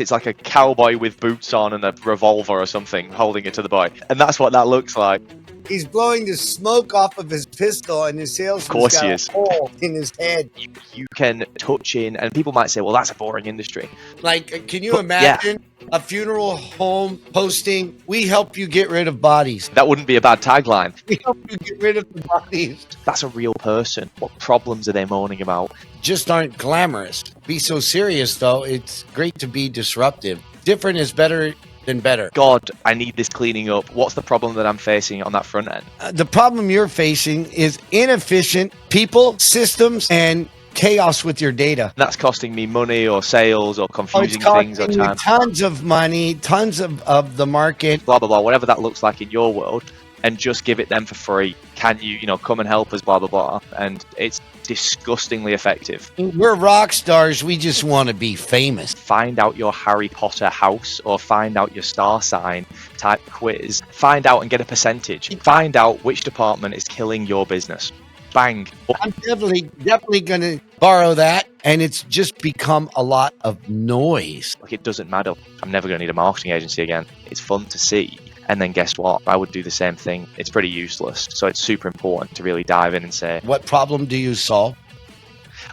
It's like a cowboy with boots on and a revolver or something holding it to the boy. And that's what that looks like. He's blowing the smoke off of his pistol, and his salesman's got a hole in his head. You can touch in, and people might say, well, that's a boring industry. Like, can you imagine a funeral home posting, "We help you get rid of bodies"? That wouldn't be a bad tagline. We help you get rid of the bodies. That's a real person. What problems are they moaning about? Just aren't glamorous. Be so serious, though. It's great to be disruptive. Different is better than better. God, I need this cleaning up. What's the problem that I'm facing on that front end? The problem you're facing is inefficient people, systems, and chaos with your data. That's costing me money or sales or confusing things or time. Tons of money, tons of the market. Blah, blah, blah, whatever that looks like in your world, and just give it them for free. Can you, come and help us, blah, blah, blah. And it's disgustingly effective. We're rock stars. We just want to be famous. Find out your Harry Potter house or find out your star sign type quiz. Find out and get a percentage. Find out which department is killing your business. Bang. I'm definitely going to borrow that. And it's just become a lot of noise. Like, it doesn't matter. I'm never going to need a marketing agency again. It's fun to see. And then guess what? I would do the same thing. It's pretty useless. So it's super important to really dive in and say, what problem do you solve?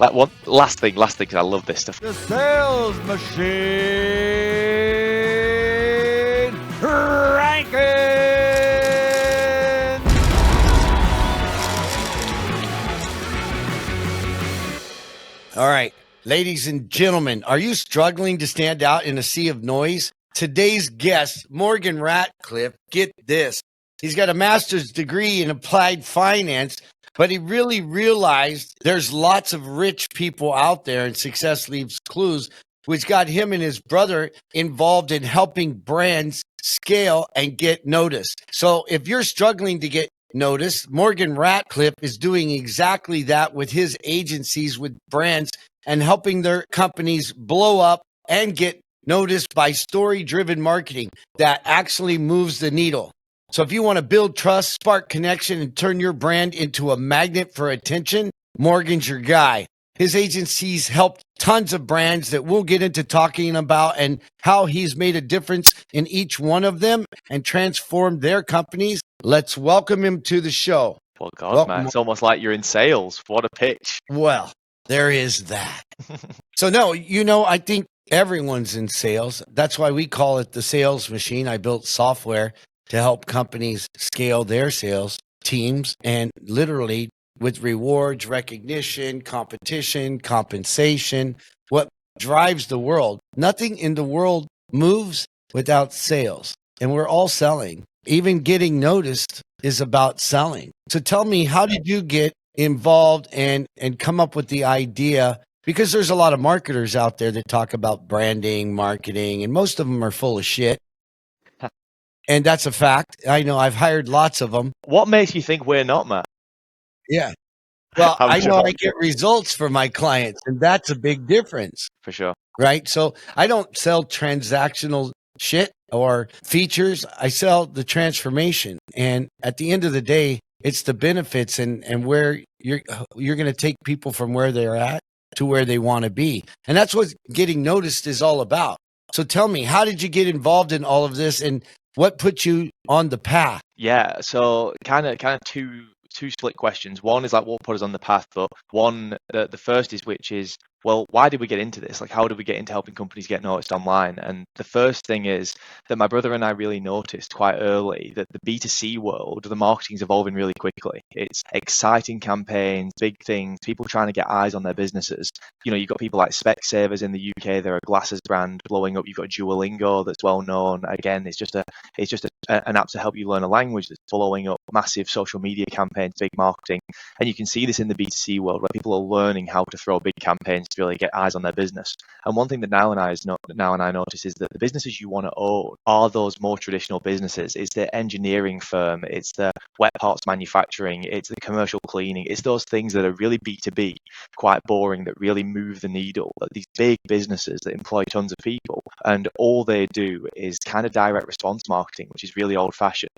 Like, one last thing, because I love this stuff. The sales machine, Rankins. All right, ladies and gentlemen, are you struggling to stand out in a sea of noise? Today's guest, Morgan Ratcliffe, get this. He's got a master's degree in applied finance, but he really realized there's lots of rich people out there, and success leaves clues, which got him and his brother involved in helping brands scale and get noticed. So if you're struggling to get noticed, Morgan Ratcliffe is doing exactly that with his agencies with brands and helping their companies blow up and get noticed by story-driven marketing that actually moves the needle. So if you want to build trust, spark connection, and turn your brand into a magnet for attention, Morgan's your guy. His agencies helped tons of brands that we'll get into talking about and how he's made a difference in each one of them and transformed their companies. Let's welcome him to the show. Well, God, man, it's almost like you're in sales. What a pitch. Well, there is that. So no, I think everyone's in sales. That's why we call it the sales machine. I built software to help companies scale their sales teams, and literally with rewards, recognition, competition, compensation, what drives the world. Nothing in the world moves without sales. And we're all selling. Even getting noticed is about selling. So tell me, how did you get involved and come up with the idea? Because there's a lot of marketers out there that talk about branding, marketing, and most of them are full of shit. And that's a fact. I know, I've hired lots of them. What makes you think we're not, Matt? Yeah. Well, I know I get results for my clients, and that's a big difference. For sure. Right? So I don't sell transactional shit or features. I sell the transformation. And at the end of the day, it's the benefits and where you're going to take people from where they're at to where they want to be. And that's what getting noticed is all about. So tell me, how did you get involved in all of this, and what put you on the path? Yeah, so kind of two split questions. One is like what put us on the path, but the first is, which is, well, why did we get into this? Like, how did we get into helping companies get noticed online? And the first thing is that my brother and I really noticed quite early that the B2C world, the marketing is evolving really quickly. It's exciting campaigns, big things, people trying to get eyes on their businesses. You've got people like Specsavers in the UK. They're a glasses brand blowing up. You've got Duolingo that's well known. Again, it's just an app to help you learn a language that's following up massive social media campaigns, big marketing. And you can see this in the B2C world where people are learning how to throw big campaigns to really get eyes on their business. And one thing that now and I notice is that the businesses you want to own are those more traditional businesses. It's the engineering firm, it's the wet parts manufacturing, it's the commercial cleaning, it's those things that are really B2B, quite boring, that really move the needle. These big businesses that employ tons of people, and all they do is kind of direct response marketing, which is really old fashioned,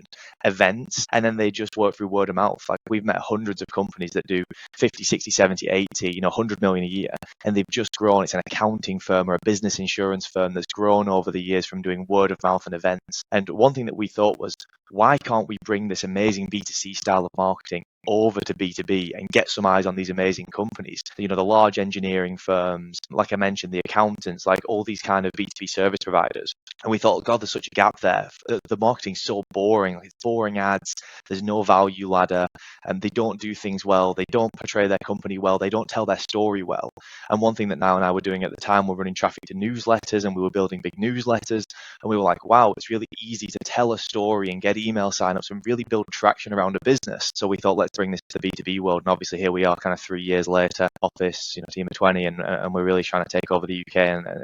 events, and then they just work through word of mouth. Like, we've met hundreds of companies that do 50, 60, 70, 80, 100 million a year, and they've just grown. It's an accounting firm or a business insurance firm that's grown over the years from doing word of mouth and events. And one thing that we thought was, why can't we bring this amazing B2C style of marketing over to B2B and get some eyes on these amazing companies? The large engineering firms, like I mentioned, the accountants, like all these kind of B2B service providers. And we thought, God, there's such a gap there. The marketing's so boring. Like, it's boring ads. There's no value ladder, and they don't do things well. They don't portray their company well. They don't tell their story well. And one thing that Niall and I were doing at the time, we're running traffic to newsletters, and we were building big newsletters. And we were like, wow, it's really easy to tell a story and get email signups and really build traction around a business. So we thought, let's bring this to the B2B world. And obviously here we are kind of 3 years later, office, team of 20, and we're really trying to take over the UK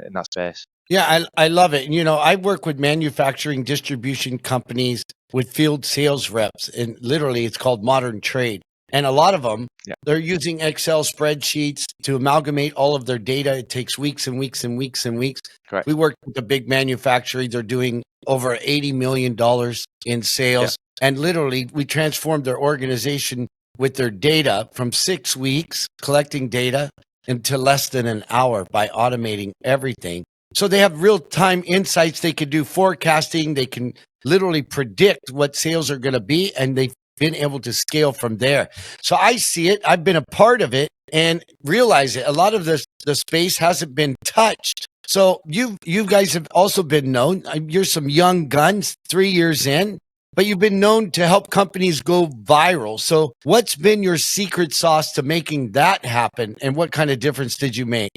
in that space. Yeah, I love it. And, I work with manufacturing distribution companies with field sales reps, and literally it's called modern trade. And a lot of them, they're using Excel spreadsheets to amalgamate all of their data. It takes weeks and weeks and weeks and weeks. Correct. We work with a big manufacturer. They're doing over $80 million in sales. Yeah. And literally we transformed their organization with their data from 6 weeks collecting data into less than an hour by automating everything. So they have real-time insights. They can do forecasting. They can literally predict what sales are going to be, and they've been able to scale from there. So I see it. I've been a part of it and realize it. A lot of the space hasn't been touched. So you guys have also been known. You're some young guns, 3 years in, but you've been known to help companies go viral. So what's been your secret sauce to making that happen, and what kind of difference did you make?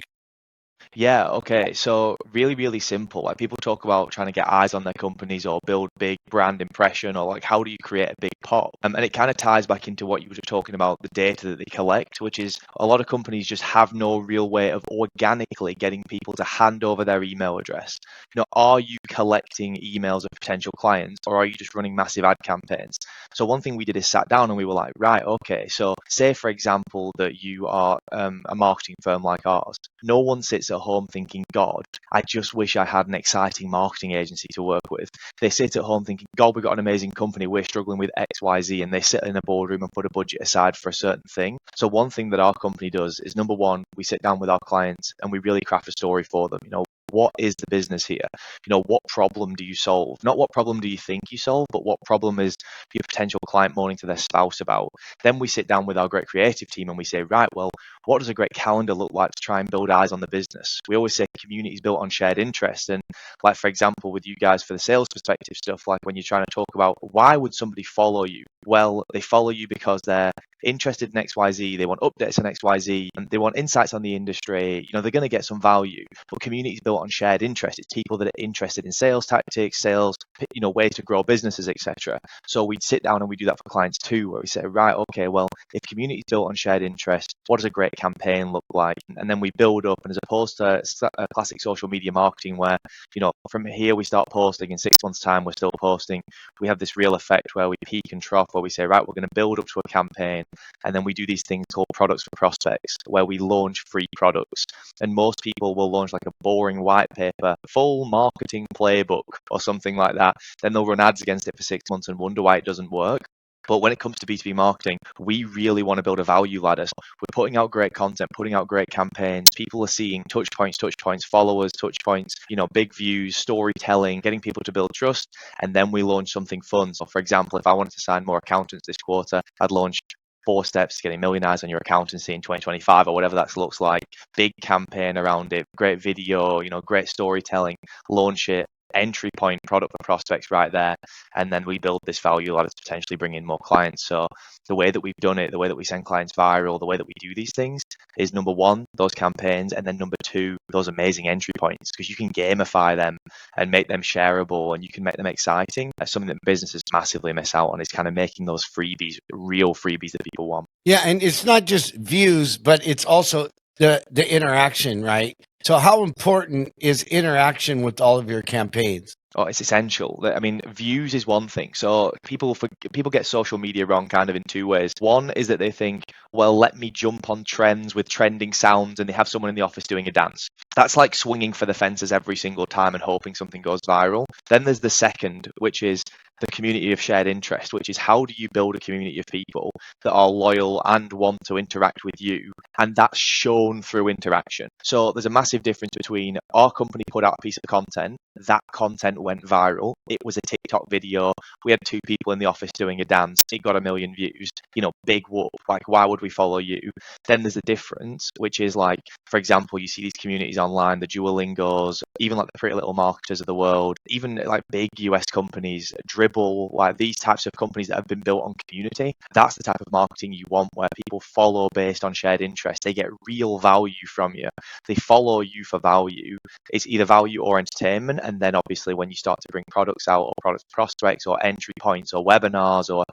Yeah, okay. So really, really simple. Like, people talk about trying to get eyes on their companies or build big brand impression, or like, how do you create a big pop? And it kind of ties back into what you were just talking about, the data that they collect, which is a lot of companies just have no real way of organically getting people to hand over their email address. Are you collecting emails of potential clients, or are you just running massive ad campaigns? So one thing we did is sat down and we were like, right, okay, so say for example that you are a marketing firm like ours. No one sits at home thinking, God, I just wish I had an exciting marketing agency to work with. They sit at home thinking, God, we've got an amazing company, we're struggling with XYZ, and they sit in a boardroom and put a budget aside for a certain thing. So one thing that our company does is, number one, we sit down with our clients and we really craft a story for them. What is the business here? What problem do you solve? Not what problem do you think you solve, but what problem is your potential client moaning to their spouse about? Then we sit down with our great creative team and we say, right, well, what does a great calendar look like to try and build eyes on the business? We always say community is built on shared interest. And like, for example, with you guys for the sales perspective stuff, like when you're trying to talk about why would somebody follow you? Well, they follow you because they're interested in XYZ, they want updates on XYZ, and they want insights on the industry. They're going to get some value. But community is built on shared interest. It's people that are interested in sales tactics, sales, ways to grow businesses, etc. So we'd sit down and we do that for clients too, where we say, right, okay, well, if community is built on shared interest, what does a great campaign look like? And then we build up, and as opposed to classic social media marketing where, from here we start posting, in 6 months' time we're still posting, we have this real effect where we peak and trough, where we say, right, we're going to build up to a campaign. And then we do these things called products for prospects, where we launch free products. And most people will launch like a boring white paper, full marketing playbook or something like that. Then they'll run ads against it for 6 months and wonder why it doesn't work. But when it comes to B2B marketing, we really want to build a value ladder. So we're putting out great content, putting out great campaigns. People are seeing touch points, followers, touch points, big views, storytelling, getting people to build trust. And then we launch something fun. So for example, if I wanted to sign more accountants this quarter, I'd launch 4 steps to getting millionaires on your accountancy in 2025, or whatever that looks like. Big campaign around it, great video, great storytelling, launch it, entry point product for prospects right there. And then we build this value ladder to potentially bring in more clients. So the way that we've done it, the way that we send clients viral, the way that we do these things is, number one, those campaigns, and then number two, those amazing entry points, because you can gamify them and make them shareable, and you can make them exciting. That's something that businesses massively miss out on, is kind of making those freebies, real freebies that people want. Yeah, and it's not just views, but it's also the interaction, right? So how important is interaction with all of your campaigns? Oh, it's essential. I mean, views is one thing. So people get social media wrong kind of in 2 ways. One is that they think, well, let me jump on trends with trending sounds, and they have someone in the office doing a dance. That's like swinging for the fences every single time and hoping something goes viral. Then there's the second, which is the community of shared interest, which is how do you build a community of people that are loyal and want to interact with you, and that's shown through interaction. So there's a massive difference between our company put out a piece of content, that content went viral, it was a TikTok video, we had 2 people in the office doing a dance, it got 1 million views, big whoop, like why would we follow you? Then there's a difference, which is like, for example, you see these communities online, the Duolingos, even like the Pretty Little Marketers of the world, even like big US companies, Dribble, like these types of companies that have been built on community. That's the type of marketing you want, where people follow based on shared interest. They get real value from you. They follow you for value. It's either value or entertainment. And then obviously when you start to bring products out or product prospects or entry points or webinars or,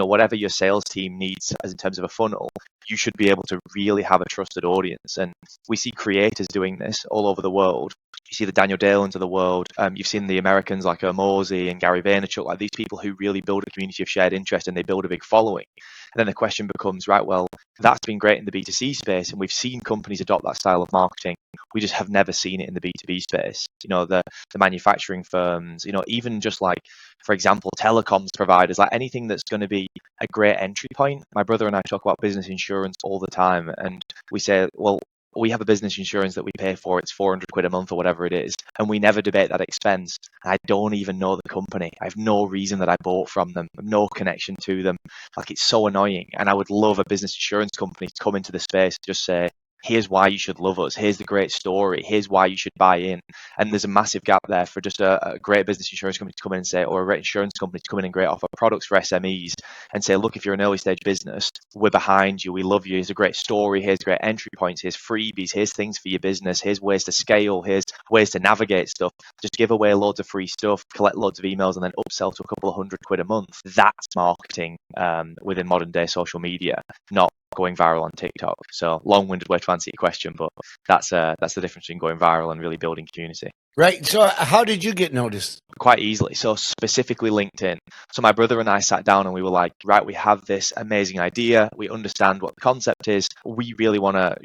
whatever your sales team needs as in terms of a funnel, you should be able to really have a trusted audience. And we see creators doing this all over the world. You see the Daniel Dalens of the world. You've seen the Americans like Morsey and Gary Vaynerchuk, like these people who really build a community of shared interest and they build a big following. And then the question becomes, right, well, that's been great in the B2C space, and we've seen companies adopt that style of marketing. We just have never seen it in the B2B space. The manufacturing firms, even just like, for example, telecoms providers, like anything that's going to be a great entry point. My brother and I talk about business insurance all the time, and we say, well, we have a business insurance that we pay for, it's 400 quid a month or whatever it is, and we never debate that expense. I don't even know the company. I have no reason that I bought from them, no connection to them. Like, it's so annoying. And I would love a business insurance company to come into the space and just say, here's why you should love us, here's the great story, here's why you should buy in. And there's a massive gap there for just a great business insurance company to come in and say, or a insurance company to come in and offer products for SMEs and say, look, if you're an early stage business, we're behind you, we love you, here's a great story, here's great entry points, here's freebies, here's things for your business, here's ways to scale, here's ways to navigate stuff. Just give away loads of free stuff, collect loads of emails, and then upsell to a couple of £100 a month. That's marketing within modern day social media, not going viral on TikTok. So long-winded way to answer your question, but that's the difference between going viral and really building community. Right. So how did you get noticed? Quite easily. So specifically LinkedIn. So my brother and I sat down and we were like, right, we have this amazing idea. We understand what the concept is. We really want to,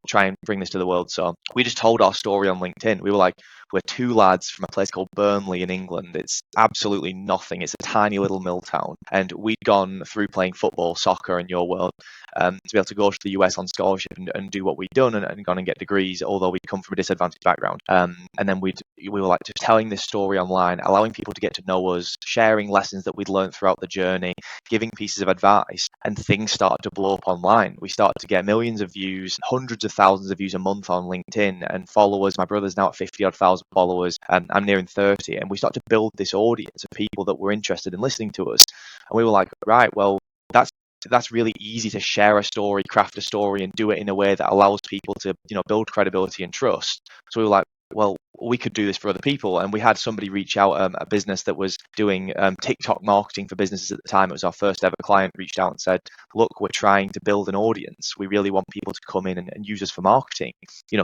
try and bring this to the world. So we just told our story on LinkedIn. We were like, we're 2 lads from a place called Burnley in England. It's absolutely nothing. It's a tiny little mill town. And we'd gone through playing football, soccer in your world, to be able to go to the US on scholarship and do what we'd done and gone and get degrees, although we'd come from a disadvantaged background. And then we were like just telling this story online, allowing people to get to know us, sharing lessons that we'd learned throughout the journey, giving pieces of advice, and things started to blow up online. We started to get millions of views, hundreds of thousands of views a month on LinkedIn and followers. My brother's now at 50-odd thousand followers, and I'm nearing 30. And we started to build this audience of people that were interested in listening to us. And we were like, right, well, that's really easy to share a story, craft a story, and do it in a way that allows people to, build credibility and trust. So we were like, well, we could do this for other people. And we had somebody reach out, a business that was doing TikTok marketing for businesses at the time. It was our first ever client, reached out and said, look, we're trying to build an audience. We really want people to come in and use us for marketing.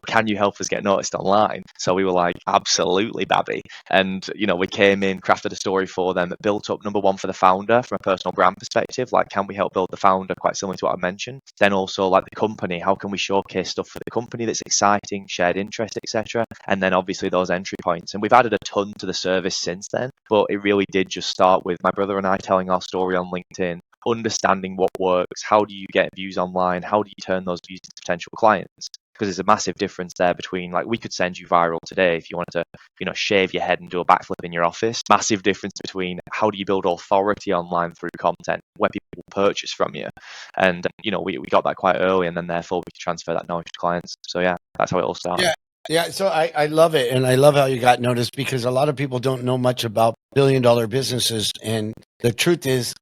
Can you help us get noticed online? So we were like, absolutely, Babby. And, we came in, crafted a story for them, built up number one for the founder from a personal brand perspective. Like, can we help build the founder, quite similar to what I mentioned? Then also like the company, how can we showcase stuff for the company that's exciting, shared interest, etc. And then obviously those entry points. And we've added a ton to the service since then, but it really did just start with my brother and I telling our story on LinkedIn, understanding what works, how do you get views online, how do you turn those views into potential clients? Because there's a massive difference there between, like, we could send you viral today if you wanted to, shave your head and do a backflip in your office. Massive difference between how do you build authority online through content where people purchase from you. And, we got that quite early, and then therefore we could transfer that knowledge to clients. So yeah, that's how it all started. Yeah, so I love it, and I love how you got noticed, because a lot of people don't know much about billion-dollar businesses, and the truth is,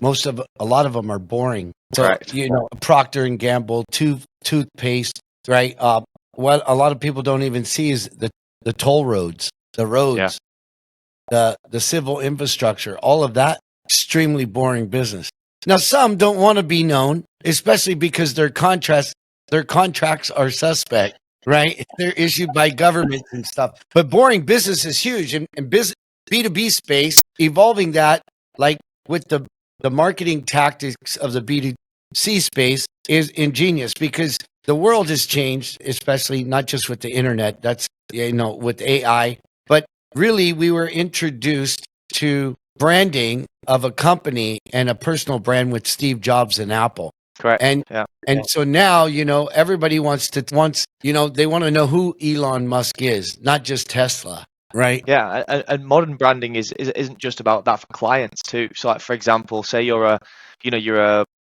a lot of them are boring. So, Correct. Procter and Gamble, toothpaste, right? What a lot of people don't even see is the toll roads, the roads, the civil infrastructure, all of that. Extremely boring business. Now, some don't want to be known, especially because their contracts are suspect. Right? They're issued by governments and stuff. But boring business is huge. And B2B space, evolving that, like with the marketing tactics of the B2C space, is ingenious, because the world has changed, especially not just with the internet, that's, with AI. But really, we were introduced to branding of a company and a personal brand with Steve Jobs and Apple. Correct. And yeah. so now, everybody wants, they want to know who Elon Musk is, not just Tesla, right? Yeah, and modern branding isn't just about that for clients too. So, like for example, say you're a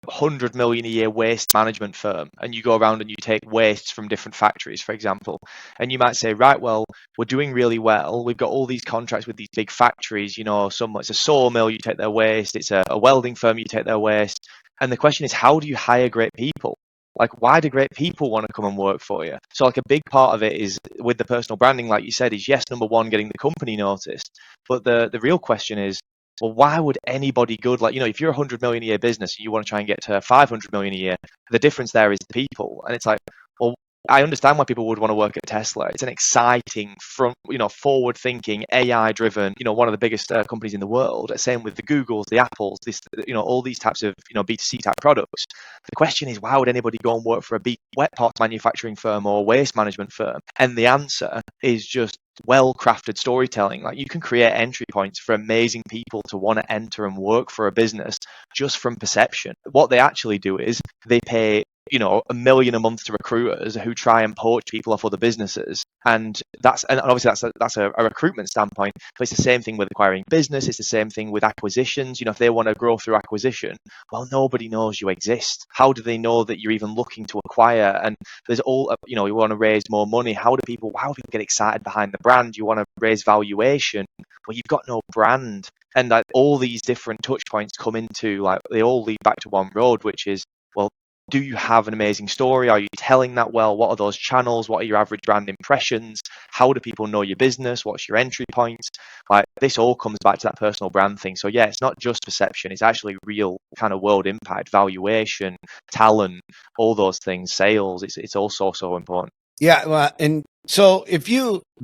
100 million a year waste management firm, and you go around and you take wastes from different factories, for example, and you might say, right, well, we're doing really well. We've got all these contracts with these big factories. It's a sawmill, you take their waste. It's a welding firm, you take their waste. And the question is, how do you hire great people? Like, why do great people want to come and work for you? So, like, a big part of it is with the personal branding, like you said, is yes, number one, getting the company noticed. But the real question is, well, why would anybody good, like, if you're a 100 million a year business and you want to try and get to 500 million a year, the difference there is the people. And it's like, well, I understand why people would want to work at Tesla. It's an exciting, forward-thinking, AI-driven, one of the biggest companies in the world. Same with the Googles, the Apples, all these types of, B2C type products. The question is, why would anybody go and work for a wet parts manufacturing firm or waste management firm? And the answer is just well-crafted storytelling. Like, you can create entry points for amazing people to want to enter and work for a business just from perception. What they actually do is they pay $1 million a month to recruiters who try and poach people off other businesses, and obviously that's a recruitment standpoint. But it's the same thing with acquiring business. It's the same thing with acquisitions. If they want to grow through acquisition, well, nobody knows you exist. How do they know that you're even looking to acquire? And there's all you want to raise more money. How do people get excited behind the brand? You want to raise valuation, well, you've got no brand. And like, all these different touch points come into, like, they all lead back to one road, which is, well, do you have an amazing story? Are you telling that well? What are those channels? What are your average brand impressions? How do people know your business? What's your entry points? Like, this all comes back to that personal brand thing. So yeah, it's not just perception. It's actually real kind of world impact, valuation, talent, all those things, sales. It's also so important. Yeah. Well, and so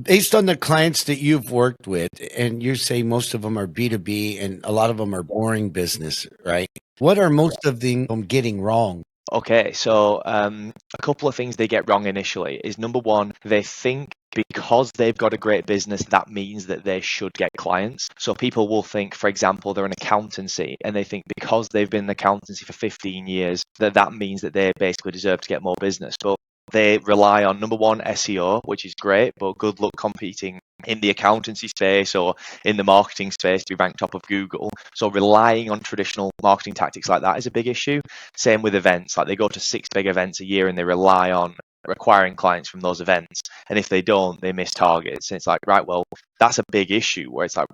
based on the clients that you've worked with, and you say most of them are B2B and a lot of them are boring business, right? What are most of them getting wrong? Okay, so a couple of things they get wrong initially is, number one, they think because they've got a great business, that means that they should get clients. So people will think, for example, they're an accountancy, and they think because they've been an accountancy for 15 years, that means that they basically deserve to get more business. But they rely on, number one, SEO, which is great, but good luck competing in the accountancy space or in the marketing space to be ranked top of Google. So relying on traditional marketing tactics like that is a big issue. Same with events. Like, they go to 6 big events a year and they rely on acquiring clients from those events. And if they don't, they miss targets. And it's like, right, well, that's a big issue where it's like,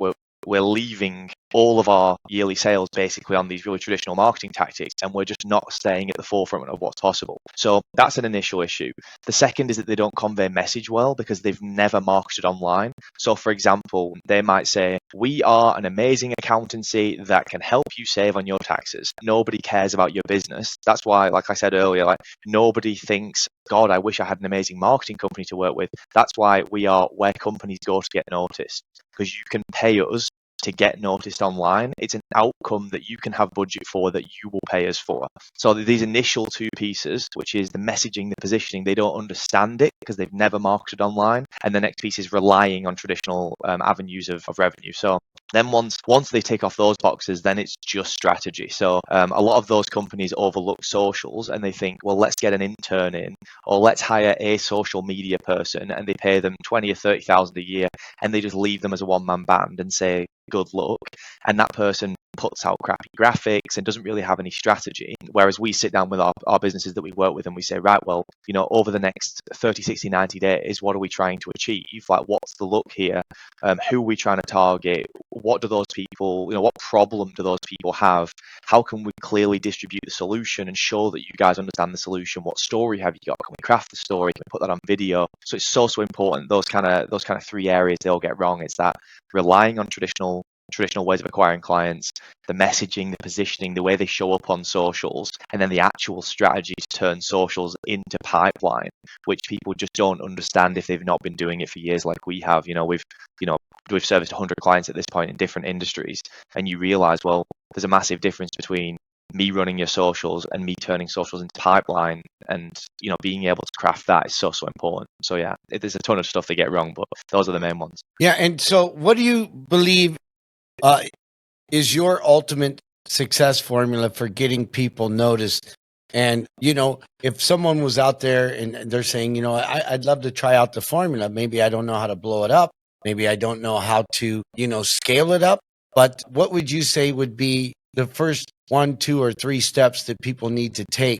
we're leaving all of our yearly sales basically on these really traditional marketing tactics, and we're just not staying at the forefront of what's possible. So that's an initial issue. The second is that they don't convey message well because they've never marketed online. So for example, they might say, we are an amazing accountancy that can help you save on your taxes. Nobody cares about your business. That's why, like I said earlier, like, nobody thinks, God, I wish I had an amazing marketing company to work with. That's why we are where companies go to get noticed, because you can pay us to get noticed online. It's an outcome that you can have budget for, that you will pay us for. So these initial two pieces, which is the messaging, the positioning, they don't understand it because they've never marketed online. And the next piece is relying on traditional avenues of revenue. So then once they take off those boxes, then it's just strategy. So a lot of those companies overlook socials and they think, well, let's get an intern in, or let's hire a social media person, and they pay them 20 or 30,000 a year, and they just leave them as a one-man band and say, good luck. And that person puts out crappy graphics and doesn't really have any strategy. Whereas we sit down with our businesses that we work with and we say, right, well, over the next 30, 60, 90 days, what are we trying to achieve? Like, what's the look here? Who are we trying to target? What do those people, what problem do those people have? How can we clearly distribute the solution and show that you guys understand the solution? What story have you got? Can we craft the story? Can we put that on video? So it's so important. Those kind of three areas they'll get wrong. It's that relying on traditional ways of acquiring clients, the messaging, the positioning, the way they show up on socials, and then the actual strategy to turn socials into pipeline, which people just don't understand if they've not been doing it for years like we have. We've serviced 100 clients at this point in different industries, and you realize, well, there's a massive difference between me running your socials and me turning socials into pipeline, and being able to craft that is so important. So yeah, there's a ton of stuff they get wrong, but those are the main ones. Yeah. And so what do you believe is your ultimate success formula for getting people noticed? And, if someone was out there and they're saying, I'd love to try out the formula. Maybe I don't know how to blow it up. Maybe I don't know how to, scale it up. But what would you say would be the first 1, 2, or 3 steps that people need to take?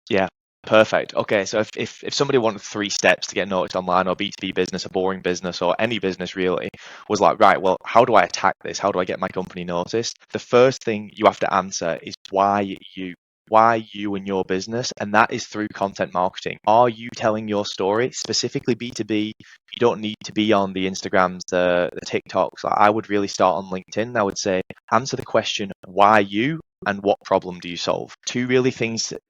Yeah, perfect. Okay, so if somebody wanted 3 steps to get noticed online, or B2B business, a boring business, or any business really, was like, right, well, how do I attack this? How do I get my company noticed? The first thing you have to answer is why you? Why you and your business? And that is through content marketing. Are you telling your story? Specifically B2B, you don't need to be on the Instagrams, the TikToks. I would really start on LinkedIn. I would say, answer the question, why you? And what problem do you solve? 2 really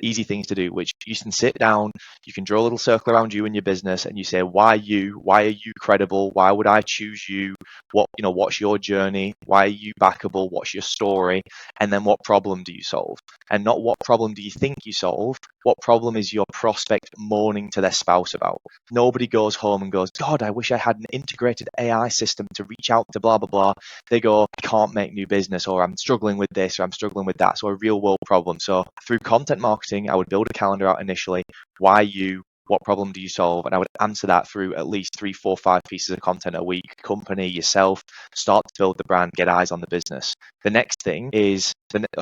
easy things to do, which you can sit down, you can draw a little circle around you and your business, and you say, why you? Why are you credible? Why would I choose you? What's your journey? Why are you backable? What's your story? And then what problem do you solve? And not what problem do you think you solve? What problem is your prospect moaning to their spouse about? Nobody goes home and goes, God, I wish I had an integrated AI system to reach out to blah, blah, blah. They go, I can't make new business, or I'm struggling with this, or I'm struggling with that. So a real world problem. So through content marketing, I would build a calendar out initially. Why you? What problem do you solve? And I would answer that through at least 3, 4, 5 pieces of content a week. Company, yourself, start to build the brand, get eyes on the business. The next thing is,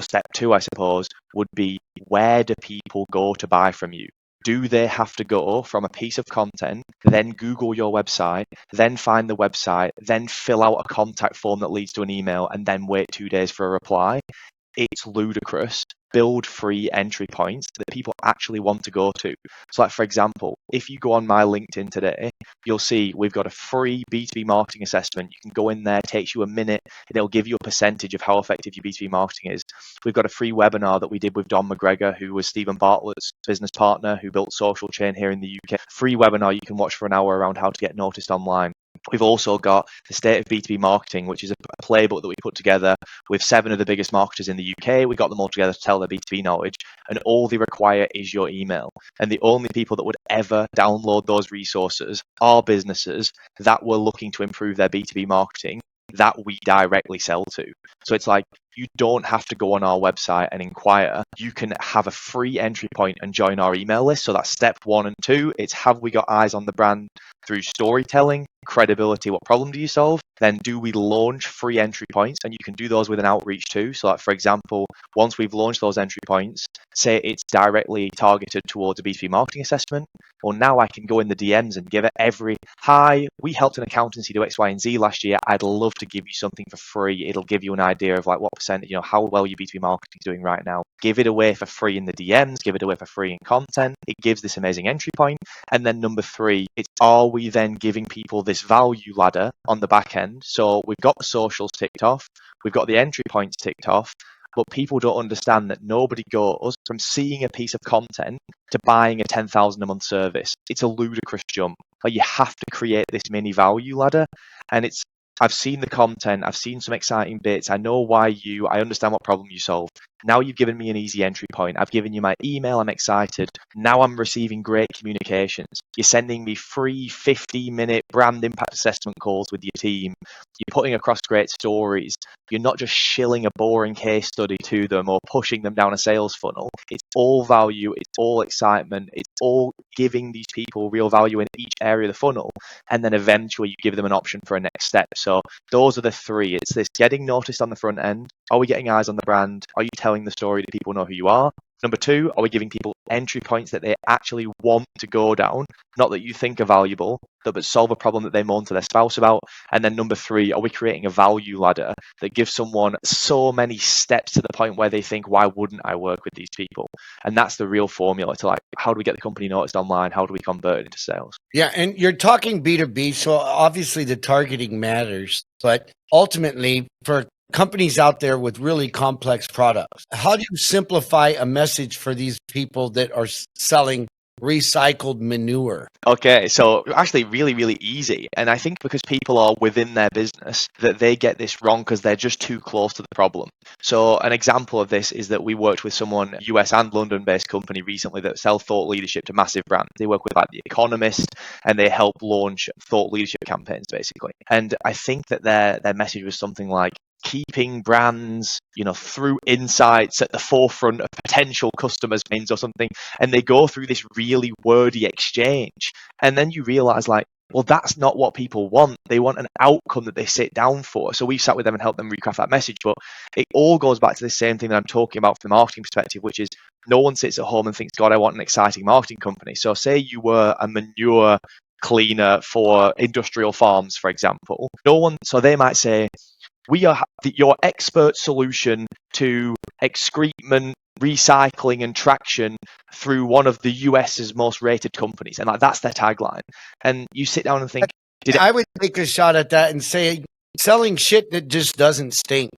step 2, I suppose, would be, where do people go to buy from you? Do they have to go from a piece of content, then Google your website, then find the website, then fill out a contact form that leads to an email, and then wait 2 days for a reply? It's ludicrous. Build free entry points that people actually want to go to. So like, for example, if you go on my LinkedIn today, you'll see we've got a free B2B marketing assessment. You can go in there, it takes you a minute, and it'll give you a percentage of how effective your B2B marketing is. We've got a free webinar that we did with Don McGregor, who was Stephen Bartlett's business partner, who built Social Chain here in the UK. Free webinar you can watch for an hour around how to get noticed online. We've also got the State of B2B Marketing, which is a playbook that we put together with 7 of the biggest marketers in the UK. We got them all together to tell their B2B knowledge, and all they require is your email. And the only people that would ever download those resources are businesses that were looking to improve their B2B marketing that we directly sell to. So it's like, you don't have to go on our website and inquire. You can have a free entry point and join our email list. So that's step 1 and 2. It's, have we got eyes on the brand through storytelling, credibility, what problem do you solve? Then do we launch free entry points? And you can do those with an outreach too. So like, for example, once we've launched those entry points, say it's directly targeted towards a B2B marketing assessment, well, now I can go in the DMs and give it hi, we helped an accountancy do X, Y, and Z last year. I'd love to give you something for free. It'll give you an idea of like what percent, how well your B2B marketing is doing right now. Give it away for free in the DMs, give it away for free in content. It gives this amazing entry point. And then number 3, it's, are we then giving people this value ladder on the back end? So we've got the socials ticked off, we've got the entry points ticked off, but people don't understand that nobody goes from seeing a piece of content to buying a 10,000 a month service. It's a ludicrous jump. Like, you have to create this mini value ladder, and I've seen the content, I've seen some exciting bits, I know why I understand what problem you solve. Now you've given me an easy entry point. I've given you my email, I'm excited. Now I'm receiving great communications. You're sending me free 50-minute brand impact assessment calls with your team. You're putting across great stories. You're not just shilling a boring case study to them or pushing them down a sales funnel. It's all value, it's all excitement, it's all giving these people real value in each area of the funnel. And then eventually you give them an option for a next step. So those are the 3. It's this getting noticed on the front end. Are we getting eyes on the brand? Are you telling the story that people know who you are? Number 2, are we giving people entry points that they actually want to go down, not that you think are valuable, but solve a problem that they moan to their spouse about? And then number 3, are we creating a value ladder that gives someone so many steps to the point where they think, why wouldn't I work with these people? And that's the real formula to like, how do we get the company noticed online? How do we convert it into sales? Yeah, and you're talking B2B, so obviously the targeting matters, but ultimately for companies out there with really complex products, how do you simplify a message for these people that are selling recycled manure? Okay, so actually really, really easy. And I think because people are within their business, that they get this wrong because they're just too close to the problem. So an example of this is that we worked with someone, US and London-based company recently, that sell thought leadership to massive brands. They work with like The Economist, and they help launch thought leadership campaigns basically. And I think that their message was something like, keeping brands, through insights at the forefront of potential customers' minds or something, and they go through this really wordy exchange, and then you realize, like, well, that's not what people want. They want an outcome that they sit down for. So we've sat with them and helped them recraft that message. But it all goes back to the same thing that I'm talking about from the marketing perspective, which is no one sits at home and thinks, God, I want an exciting marketing company. So say you were a manure cleaner for industrial farms, for example. So they might say, we are your expert solution to excrement recycling and traction through one of the US's most rated companies. And like, that's their tagline. And you sit down and think, I would take a shot at that and say selling shit that just doesn't stink.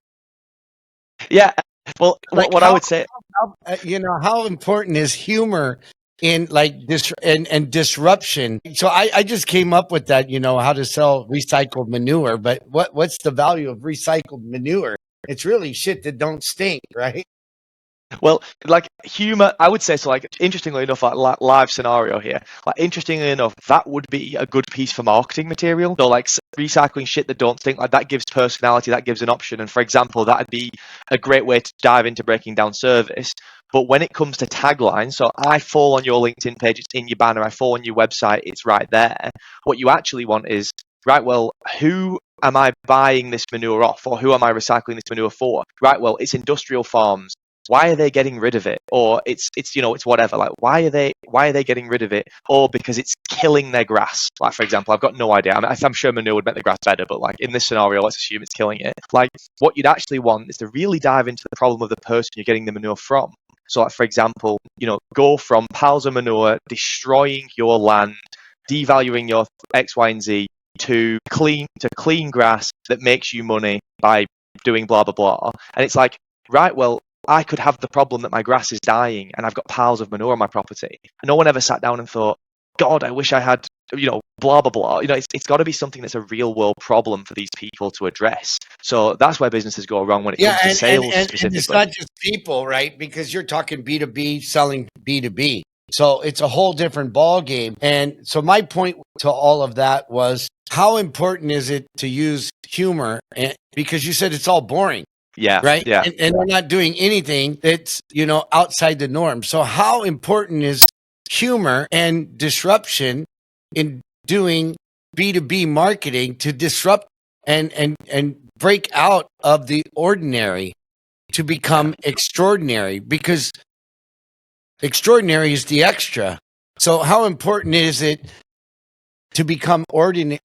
Yeah. Well, like what I would say, how important is humor in like this and disruption? So I just came up with that, how to sell recycled manure, but what's the value of recycled manure? It's really shit that don't stink, right? well, like humor, I would say, so like, interestingly enough, like live scenario here, like interestingly enough, that would be a good piece for marketing material. So like recycling shit that don't stink, like that gives personality, that gives an option. And for example, that'd be a great way to dive into breaking down service. But when it comes to taglines, so I fall on your LinkedIn page, it's in your banner, I fall on your website, it's right there. What you actually want is, right, well, who am I buying this manure off, or who am I recycling this manure for? Right, well, it's industrial farms. Why are they getting rid of it? Or it's whatever. Like, why are they getting rid of it? Or because it's killing their grass. Like, for example, I've got no idea. I'm sure manure would make the grass better, but like in this scenario, let's assume it's killing it. Like, what you'd actually want is to really dive into the problem of the person you're getting the manure from. So, like, for example, go from piles of manure destroying your land, devaluing your X, Y, and Z, to clean grass that makes you money by doing blah blah blah. And it's like, right, well, I could have the problem that my grass is dying and I've got piles of manure on my property. And no one ever sat down and thought, God, I wish I had, blah, blah, blah. It's got to be something that's a real world problem for these people to address. So that's where businesses go wrong when it comes to sales specifically. And it's not just people, right? Because you're talking B2B selling B2B. So it's a whole different ball game. And so my point to all of that was, how important is it to use humor? And because you said it's all boring. Yeah. Right. Yeah. And they're not doing anything that's, outside the norm. So how important is humor and disruption in doing B2B marketing to disrupt and break out of the ordinary to become extraordinary? Because extraordinary is the extra. So how important is it to become ordinary,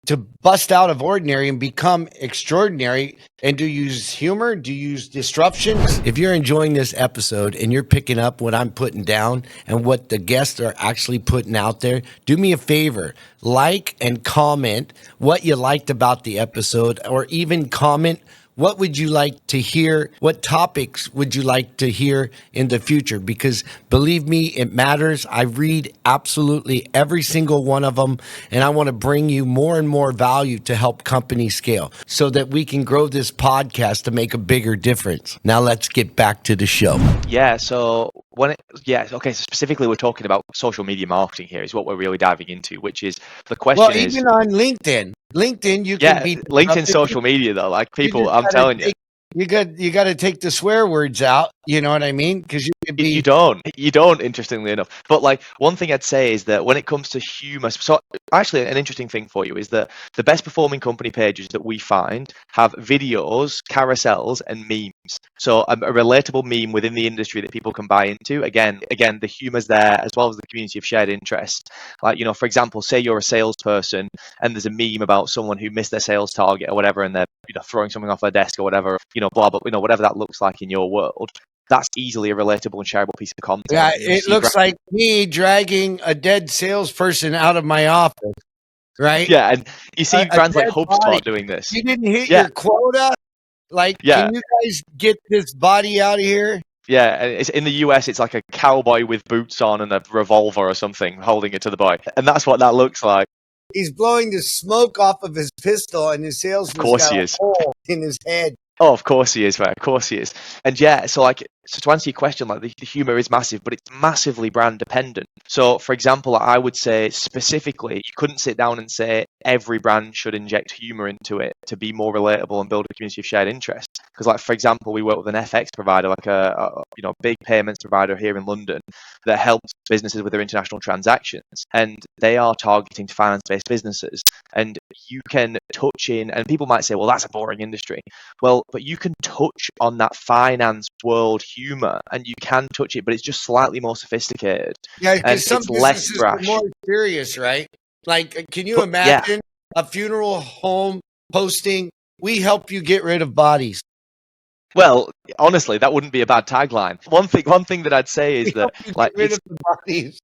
to bust out of ordinary and become extraordinary? And do you use humor? Do you use disruption? If you're enjoying this episode and you're picking up what I'm putting down and what the guests are actually putting out there, do me a favor, like and comment what you liked about the episode, or even comment, what would you like to hear? What topics would you like to hear in the future? Because believe me, it matters. I read absolutely every single one of them, and I want to bring you more and more value to help companies scale so that we can grow this podcast to make a bigger difference. Now let's get back to the show. Yeah. So so specifically we're talking about social media marketing here is what we're really diving into, which is the question is, even on LinkedIn, you can be LinkedIn social media though. Like people, I'm telling you, you got to take the swear words out. You know what I mean? Because you don't. Interestingly enough, but like one thing I'd say is that when it comes to humor, so actually an interesting thing for you is that the best performing company pages that we find have videos, carousels, and memes. So a relatable meme within the industry that people can buy into. Again, the humor's there as well as the community of shared interest. Like, for example, say you're a salesperson and there's a meme about someone who missed their sales target or whatever, and they're throwing something off their desk or whatever, blah blah, whatever that looks like in your world. That's easily a relatable and shareable piece of content. Yeah, it looks like me dragging a dead salesperson out of my office, right? Yeah, and you see brands like HubSpot doing this. You didn't hit your quota? Like, can you guys get this body out of here? Yeah, and it's in the US, it's like a cowboy with boots on and a revolver or something holding it to the boy. And that's what that looks like. He's blowing the smoke off of his pistol, and his salesman's got a hole in his head. Oh, of course he is, right? Of course he is. And yeah, so to answer your question, like the humor is massive, but it's massively brand dependent. So, for example, I would say specifically, you couldn't sit down and say every brand should inject humor into it to be more relatable and build a community of shared interest. Because, like for example, we work with an FX provider, like a big payments provider here in London that helps businesses with their international transactions, and they are targeting finance-based businesses. And you can touch in, and people might say, well, that's a boring industry. Well, but you can touch on that finance world humor, and you can touch it, but it's just slightly more sophisticated. Yeah, And because some it's less businesses are brash. more serious, right? Like, can you But yeah, imagine a funeral home posting, "We help you get rid of bodies"? well, honestly, that wouldn't be a bad tagline. One thing that I'd say is We that help you like get rid of the bodies.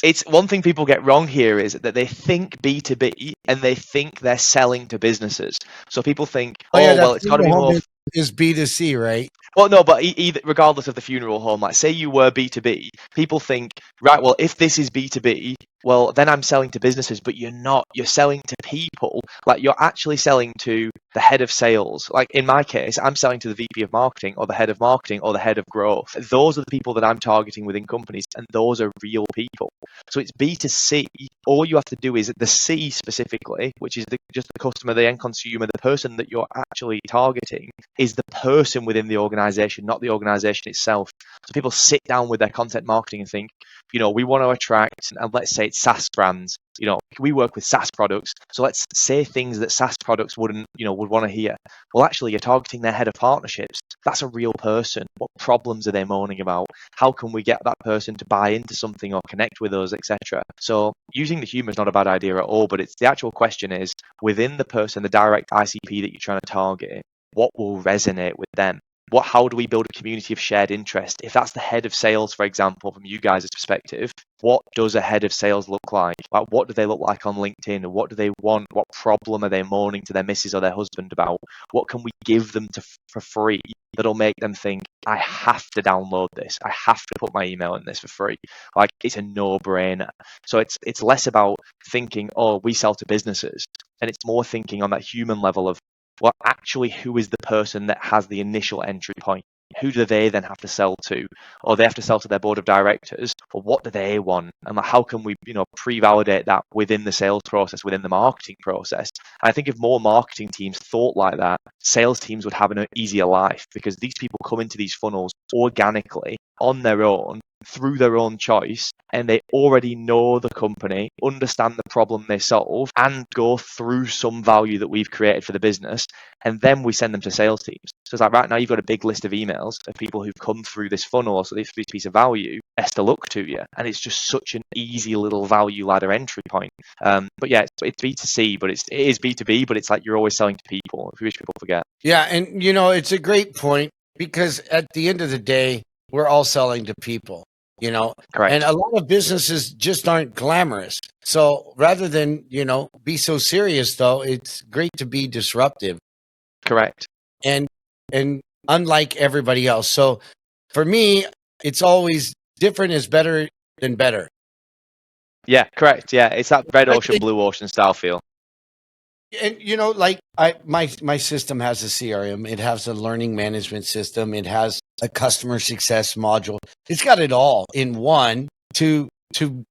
it's one thing people get wrong here is that they think B2B and they think they're selling to businesses. So people think, Oh yeah, oh, that well, it's got to funeral be home more. is B2C, right? Well, no, but either, regardless of the funeral home, like say you were B2B, people think, right, well, if this is B2B, well, then I'm selling to businesses, but you're not. You're selling to people. Like you're actually selling to the head of sales. Like in my case, I'm selling to the VP of marketing or the head of marketing or the head of growth. Those are the people that I'm targeting within companies, and those are real people. So it's B2C. All you have to do is the C specifically, which is just the customer, the end consumer, the person that you're actually targeting is the person within the organization, not the organization itself. So people sit down with their content marketing and think, we want to attract, and let's say it's SaaS brands. We work with SaaS products, so let's say things that SaaS products would want to hear. Well, actually, you're targeting their head of partnerships. That's a real person. What problems are they moaning about? How can we get that person to buy into something or connect with us, etc.? So using the humor is not a bad idea at all, but it's the actual question is within the person, the direct ICP that you're trying to target, what will resonate with them? How do we build a community of shared interest? If that's the head of sales, for example, from you guys' perspective, what does a head of sales look like? What do they look like on LinkedIn? What do they want? What problem are they moaning to their missus or their husband about? What can we give them for free that'll make them think, I have to download this. I have to put my email in this for free. Like it's a no-brainer. So it's less about thinking, oh, we sell to businesses, and it's more thinking on that human level of, well, actually, who is the person that has the initial entry point? Who do they then have to sell to? Or they have to sell to their board of directors? Or what do they want? And how can we, pre-validate that within the sales process, within the marketing process? And I think if more marketing teams thought like that, sales teams would have an easier life because these people come into these funnels organically on their own through their own choice, and they already know the company, understand the problem they solve, and go through some value that we've created for the business, and then we send them to sales teams. So it's like right now you've got a big list of emails of people who've come through this funnel, so this piece of value has to look to you, and it's just such an easy little value ladder entry point. But yeah, it's B2C, but it is B2B, but it's like you're always selling to people, which people forget. Yeah, and it's a great point because at the end of the day, we're all selling to people. Correct. And a lot of businesses just aren't glamorous. So rather than, be so serious though, it's great to be disruptive. Correct. And unlike everybody else. So for me, it's always different is better than better. Yeah, correct. Yeah, it's that red ocean, blue ocean style feel. And like my system has a CRM, it has a learning management system, it has a customer success module. It's got it all in one to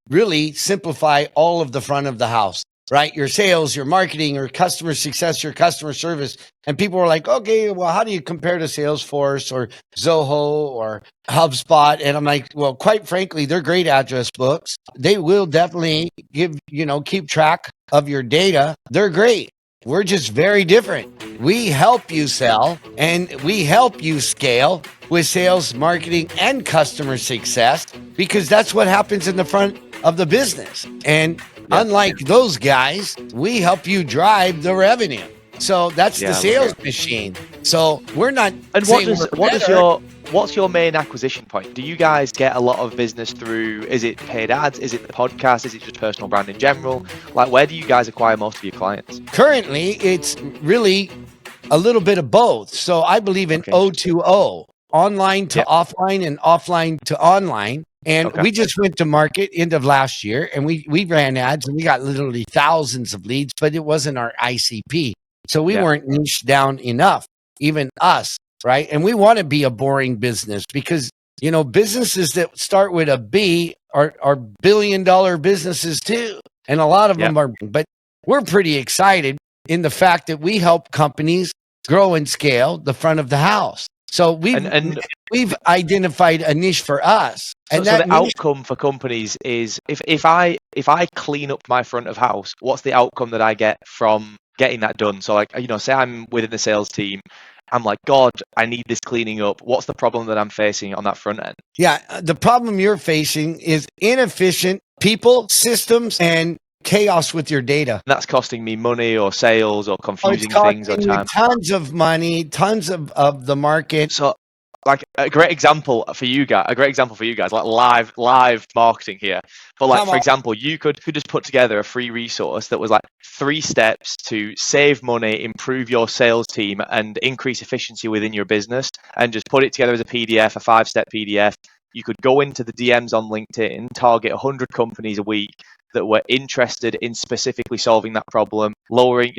really simplify all of the front of the house, right? Your sales, your marketing, your customer success, your customer service. And people were like, okay, well, how do you compare to Salesforce or Zoho or HubSpot? And I'm like, well, quite frankly, they're great address books. They will definitely keep track of your data. They're great. We're just very different. We help you sell and we help you scale with sales, marketing, and customer success because that's what happens in the front of the business. And unlike those guys, we help you drive the revenue. So that's the sales machine. So we're not. And what's your main acquisition point? Do you guys get a lot of business through? Is it paid ads? Is it the podcast? Is it just personal brand in general? Like, where do you guys acquire most of your clients? Currently, it's really a little bit of both. So I believe in O2O, online to offline and offline to online. And we just went to market end of last year and we ran ads and we got literally thousands of leads, but it wasn't our ICP. So we weren't niched down enough. even us, right? And we want to be a boring business because, businesses that start with a B are billion-dollar businesses too. And a lot of them are, but we're pretty excited in the fact that we help companies grow and scale the front of the house. So we've identified a niche for us. And so the outcome for companies is if I clean up my front of house, what's the outcome that I get from getting that done? So say I'm within the sales team, I'm like, God, I need this cleaning up. What's the problem that I'm facing on that front end? Yeah, the problem you're facing is inefficient people, systems, and chaos with your data. That's costing me money or sales or confusing things or time. Tons of money, tons of the market. So like a great example for you guys, like live marketing here. But like, for example, you could just put together a free resource that was like 3 steps to save money, improve your sales team, and increase efficiency within your business, and just put it together as a PDF, a 5-step PDF. You could go into the DMs on LinkedIn, target 100 companies a week that were interested in specifically solving that problem, lowering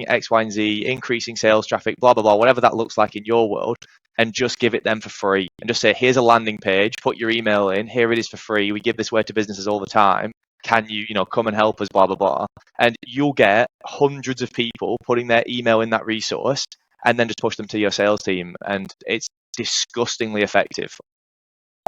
X, Y, and Z, increasing sales traffic, blah, blah, blah, whatever that looks like in your world, and just give it them for free. And just say, here's a landing page, put your email in, here it is for free. We give this away to businesses all the time. Can you, come and help us, blah, blah, blah. And you'll get hundreds of people putting their email in that resource and then just push them to your sales team. And it's disgustingly effective.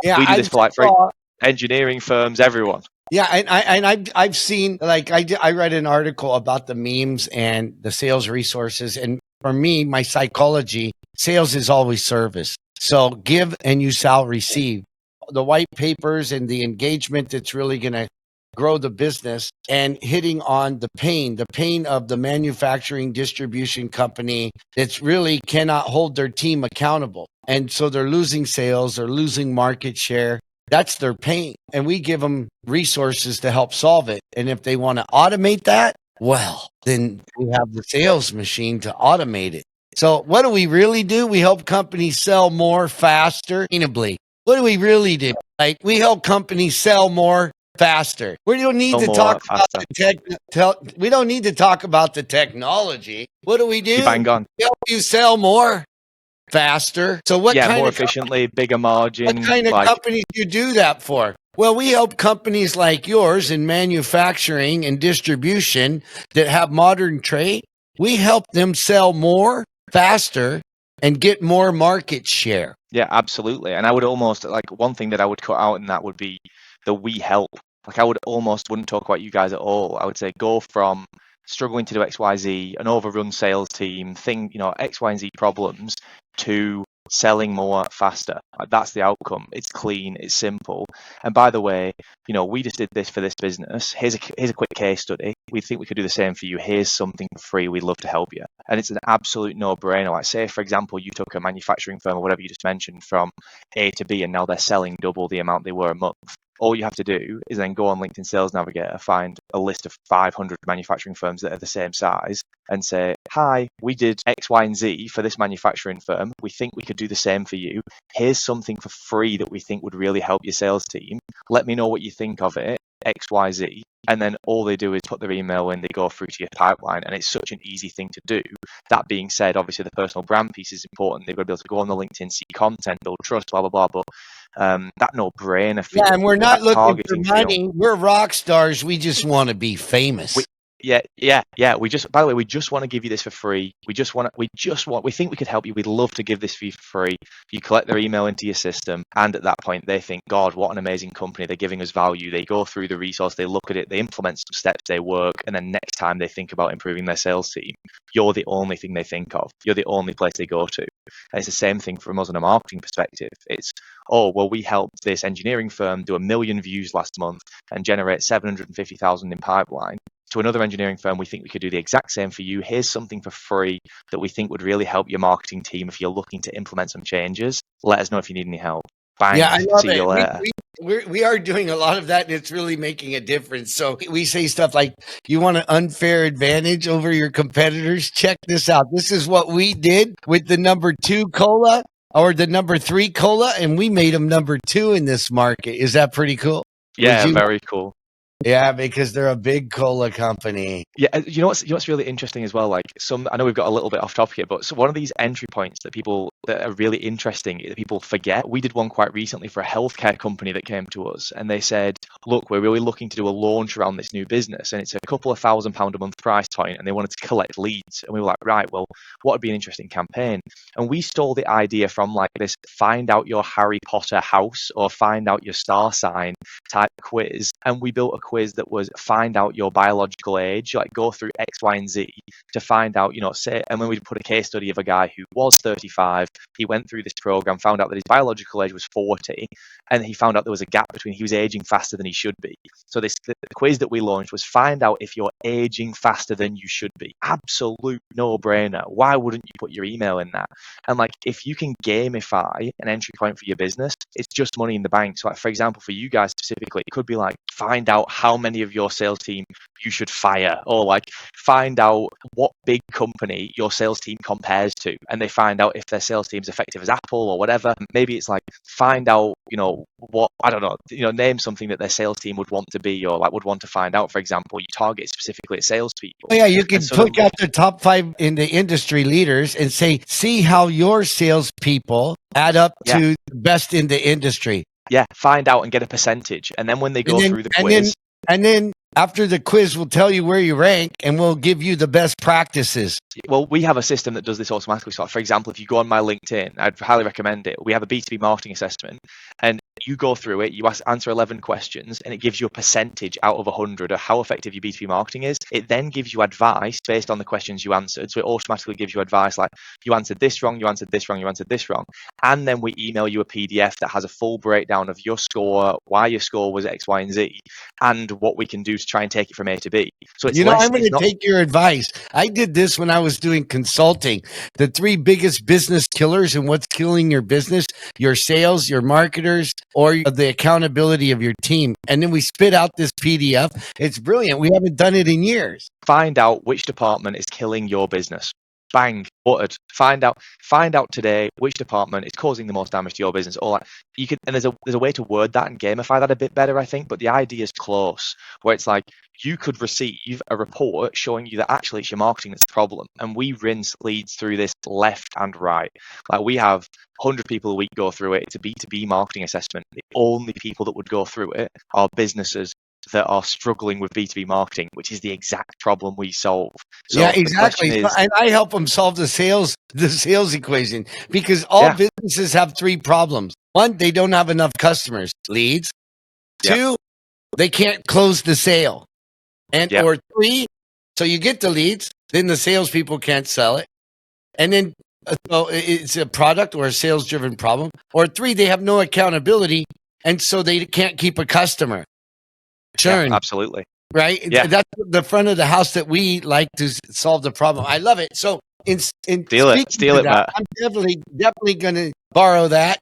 Yeah, we do this for engineering firms, everyone. Yeah, and I've seen, like, I read an article about the memes and the sales resources, and for me, my psychology, sales is always service. So give and you shall receive. The white papers and the engagement that's really going to grow the business, and hitting on the pain of the manufacturing distribution company that's really cannot hold their team accountable. And so they're losing sales, they're losing market share. That's their pain. And we give them resources to help solve it. And if they want to automate that, well, then we have the sales machine to automate it. So what do we really do? We help companies sell more faster, sustainably. What do we really do? Like, we help companies sell more faster. We don't need to talk about we don't need to talk about the technology. What do? Bang on. We help you sell more faster. So what kind more of efficiently, bigger margin. What kind of companies do you do that for? Well, we help companies like yours in manufacturing and distribution that have modern trade. We help them sell more faster and get more market share. Yeah, absolutely. And I would almost, like, one thing that I would cut out in that would be the we help. Like, I wouldn't talk about you guys at all. I would say go from struggling to do XYZ, an overrun sales team, X, Y, and Z problems, to selling more faster. That's the outcome. It's clean, it's simple. And by the way, we just did this for this business. Here's a quick case study. We think we could do the same for you. Here's something for free. We'd love to help you. And it's an absolute no-brainer. Like, say, for example, you took a manufacturing firm or whatever you just mentioned from A to B, and now they're selling double the amount they were a month. All you have to do is then go on LinkedIn Sales Navigator, find a list of 500 manufacturing firms that are the same size, and say, hi, we did X, Y, and Z for this manufacturing firm. We think we could do the same for you. Here's something for free that we think would really help your sales team. Let me know what you think of it, X, Y, Z. And then all they do is put their email in, they go through to your pipeline, and it's such an easy thing to do. That being said, obviously the personal brand piece is important. They've got to be able to go on the LinkedIn, see content, build trust, blah, blah, blah. But that no-brainer feel. Yeah, and we're not looking for money. We're rock stars. We just want to be famous. Yeah. By the way, we just want to give you this for free. We think we could help you. We'd love to give this for you for free. You collect their email into your system, and at that point they think, God, what an amazing company. They're giving us value. They go through the resource, they look at it, they implement some steps, they work, and then next time they think about improving their sales team, you're the only thing they think of. You're the only place they go to. And it's the same thing from us on a marketing perspective. It's, oh, well, we helped this engineering firm do 1 million views last month and generate 750,000 in pipeline. To another engineering firm, we think we could do the exact same for you. Here's something for free that we think would really help your marketing team if you're looking to implement some changes. Let us know if you need any help. Bang. Yeah, I love See you later. We are doing a lot of that, and it's really making a difference. So we say stuff like, you want an unfair advantage over your competitors? Check this out. This is what we did with the number 2 cola or the number 3 cola, and we made them number 2 in this market. Is that pretty cool? Yeah, very cool. Yeah, because they're a big cola company. Yeah, you know what's really interesting as well. Like I know we've got a little bit off topic here, but so one of these entry points that are really interesting that people forget. We did one quite recently for a healthcare company that came to us, and they said, "Look, we're really looking to do a launch around this new business, and it's a couple of £1,000 a month price point, and they wanted to collect leads." And we were like, "Right, well, what would be an interesting campaign?" And we stole the idea from like this "find out your Harry Potter house" or "find out your star sign" type quiz, and we built a quiz that was find out your biological age, like go through X, Y, and Z to find out, say, and then we put a case study of a guy who was 35, he went through this program, found out that his biological age was 40, and he found out there was a gap between he was aging faster than he should be. So the quiz that we launched was find out if you're aging faster than you should be. Absolute no-brainer. Why wouldn't you put your email in that? And like, if you can gamify an entry point for your business, it's just money in the bank. So like, for example, for you guys specifically, it could be like, find out how many of your sales team you should fire, or like find out what big company your sales team compares to, and they find out if their sales team is effective as Apple or whatever. Maybe it's like find out, what, I don't know, name something that their sales team would want to be, or like would want to find out. For example, you target specifically at salespeople. Oh, yeah, you can so pick out the top 5 in the industry leaders and say, see how your salespeople add up Yeah. to the best in the industry. Yeah, find out and get a percentage, and then when they go through the quiz, and then after the quiz, we'll tell you where you rank, and we'll give you the best practices. well, we have a system that does this automatically. So, for example, if you go on my LinkedIn, I'd highly recommend it. We have a B2B marketing assessment, and you go through it, you answer 11 questions, and it gives you a percentage out of 100 of how effective your B2B marketing is. It then gives you advice based on the questions you answered. So it automatically gives you advice like, you answered this wrong, you answered this wrong, you answered this wrong. And then we email you a PDF that has a full breakdown of your score, why your score was X, Y, and Z, and what we can do to try and take it from A to B. So it's I'm going to take your advice. I did this when I was doing consulting. The 3 biggest business killers and what's killing your business, your sales, your marketers, or the accountability of your team. And then we spit out this PDF. It's brilliant. We haven't done it in years. Find out which department is killing your business. Bang, buttered. Find out today which department is causing the most damage to your business. Or like you could, and there's a way to word that and gamify that a bit better, I think. But the idea is close, where it's like you could receive a report showing you that actually it's your marketing that's the problem, and we rinse leads through this left and right. Like we have 100 people a week go through it. It's a B2B marketing assessment. The only people that would go through it are businesses that are struggling with B2B marketing, which is the exact problem we solve. So yeah, exactly. The question is, and I help them solve the sales equation, because all businesses have 3 problems. 1, they don't have enough customers, leads. 2, they can't close the sale. And or 3, so you get the leads, then the salespeople can't sell it. And then so it's a product or a sales driven problem. Or 3, they have no accountability, and so they can't keep a customer. Churn. Yeah, absolutely. Right? Yeah. That's the front of the house that we like to solve the problem. I love it. So steal it, Matt. I'm definitely going to borrow that.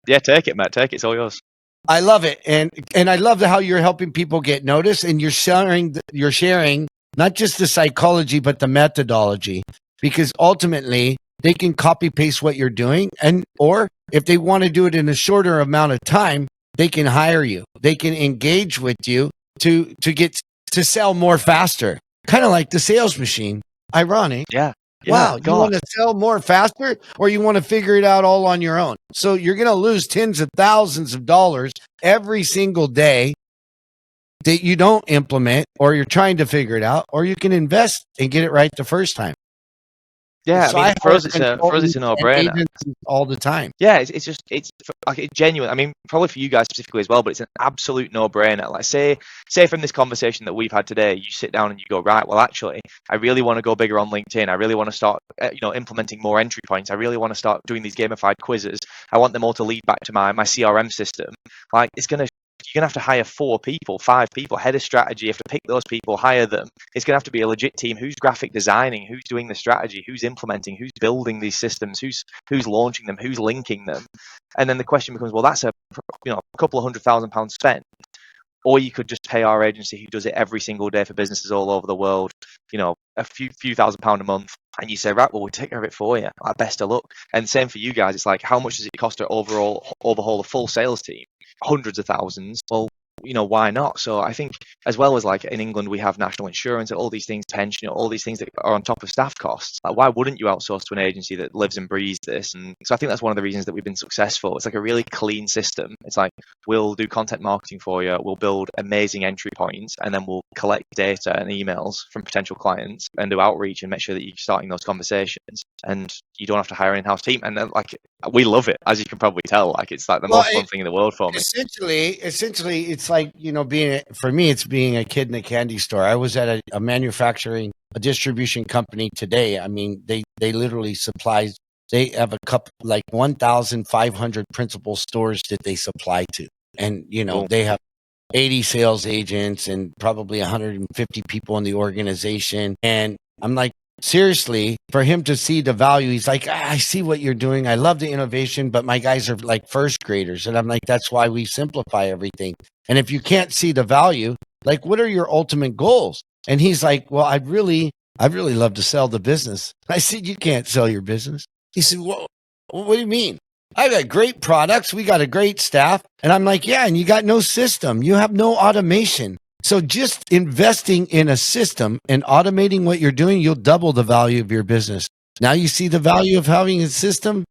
Yeah, take it, Matt. Take it. It's all yours. I love it. And I love how you're helping people get noticed, and you're sharing not just the psychology, but the methodology, because ultimately they can copy paste what you're doing. Or if they want to do it in a shorter amount of time, they can hire you. They can engage with you to get to sell more faster, kind of like the sales machine. Ironic. Yeah. Wow. You want to sell more faster, or you want to figure it out all on your own? So you're going to lose tens of thousands of dollars every single day that you don't implement, or you're trying to figure it out, or you can invest and get it right the first time. Yeah, so I mean, for us, it's a no-brainer all the time. Yeah, it's like genuine. I mean, probably for you guys specifically as well, but it's an absolute no-brainer. Like, say from this conversation that we've had today, you sit down and you go, right, well, actually, I really want to go bigger on LinkedIn. I really want to start, implementing more entry points. I really want to start doing these gamified quizzes. I want them all to lead back to my CRM system. Like, you're going to have to hire 4 people, 5 people, head of strategy. You have to pick those people, hire them. It's going to have to be a legit team. Who's graphic designing? Who's doing the strategy? Who's implementing? Who's building these systems? Who's launching them? Who's linking them? And then the question becomes, well, that's a couple of £100,000 spent. Or you could just pay our agency who does it every single day for businesses all over the world, a few £1,000s a month. And you say, right, well, we'll take care of it for you. Best of luck. And same for you guys. It's like, how much does it cost to overhaul a full sales team? Hundreds of thousands. Well, why not? So I think, as well as like in England, we have national insurance, all these things, pension, all these things that are on top of staff costs. Like, why wouldn't you outsource to an agency that lives and breathes this? And so I think that's one of the reasons that we've been successful. It's like a really clean system. It's like, we'll do content marketing for you, we'll build amazing entry points, and then we'll collect data and emails from potential clients and do outreach and make sure that you're starting those conversations, and you don't have to hire an in-house team. And then, like, we love it, as you can probably tell. Like, it's like the most fun thing in the world for me. Essentially, it's like, for me, it's being a kid in a candy store. I was at a distribution company today. I mean, they literally supply. They have a couple, like 1,500 principal stores that they supply to, and they have 80 sales agents and probably 150 people in the organization. And I'm like, seriously, for him to see the value, he's like, I see what you're doing. I love the innovation, but my guys are like first graders. And I'm like, that's why we simplify everything. And if you can't see the value, like, what are your ultimate goals? And he's like, well, I'd really love to sell the business. I said, you can't sell your business. He said, well, what do you mean? I got great products. We got a great staff. And I'm like, yeah, and you got no system. You have no automation. So just investing in a system and automating what you're doing, you'll double the value of your business. Now you see the value of having a system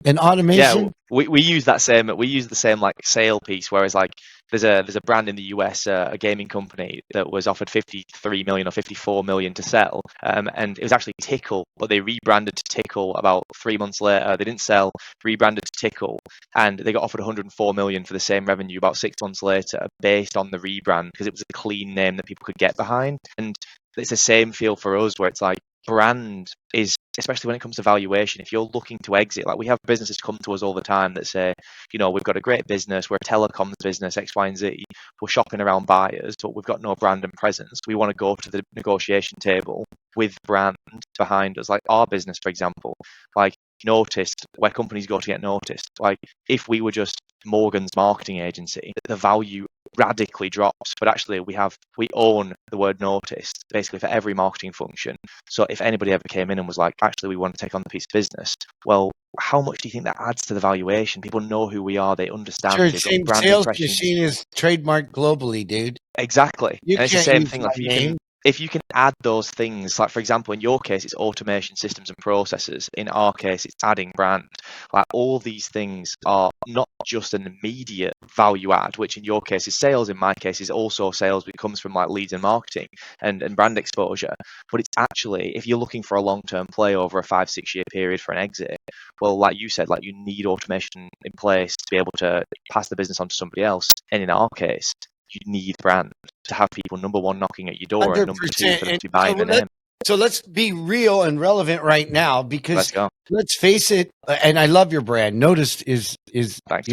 and automation. Yeah, we use the same like sale piece, whereas like there's a brand in the US, a gaming company, that was offered 53 million or 54 million to sell, and it was actually Tickle, but they rebranded to Tickle about 3 months later. They didn't sell, rebranded to Tickle, and they got offered 104 million for the same revenue about 6 months later, based on the rebrand, because it was a clean name that people could get behind. And it's the same feel for us, where it's like, brand is, especially when it comes to valuation, if you're looking to exit, like, we have businesses come to us all the time that say, we've got a great business, we're a telecoms business, X, Y, and Z, we're shopping around buyers, but we've got no brand and presence. We want to go to the negotiation table with brand behind us. Like our business, for example, like noticed, where companies go to get noticed. Like, if we were just Morgan's marketing agency, the value radically drops. But actually, we own the word noticed basically for every marketing function. So if anybody ever came in and was like, actually, we want to take on the piece of business, well, how much do you think that adds to the valuation? People know who we are, they understand. Sure, sales machine is trademarked globally, dude. Exactly. And it's the same thing. Like, if you can add those things, like, for example, in your case, it's automation, systems and processes. In our case, it's adding brand. Like, all these things are not just an immediate value add, which in your case is sales. In my case is also sales, but it comes from like leads and marketing and brand exposure. But it's actually, if you're looking for a long-term play over a 5-6 year period for an exit, well, like you said, like, you need automation in place to be able to pass the business on to somebody else. And in our case, you need brand to have people, number one, knocking at your door, 100%. And number two, for them to be buying the name. So let's be real and relevant right now, because let's face it, and I love your brand. Noticed is Thanks,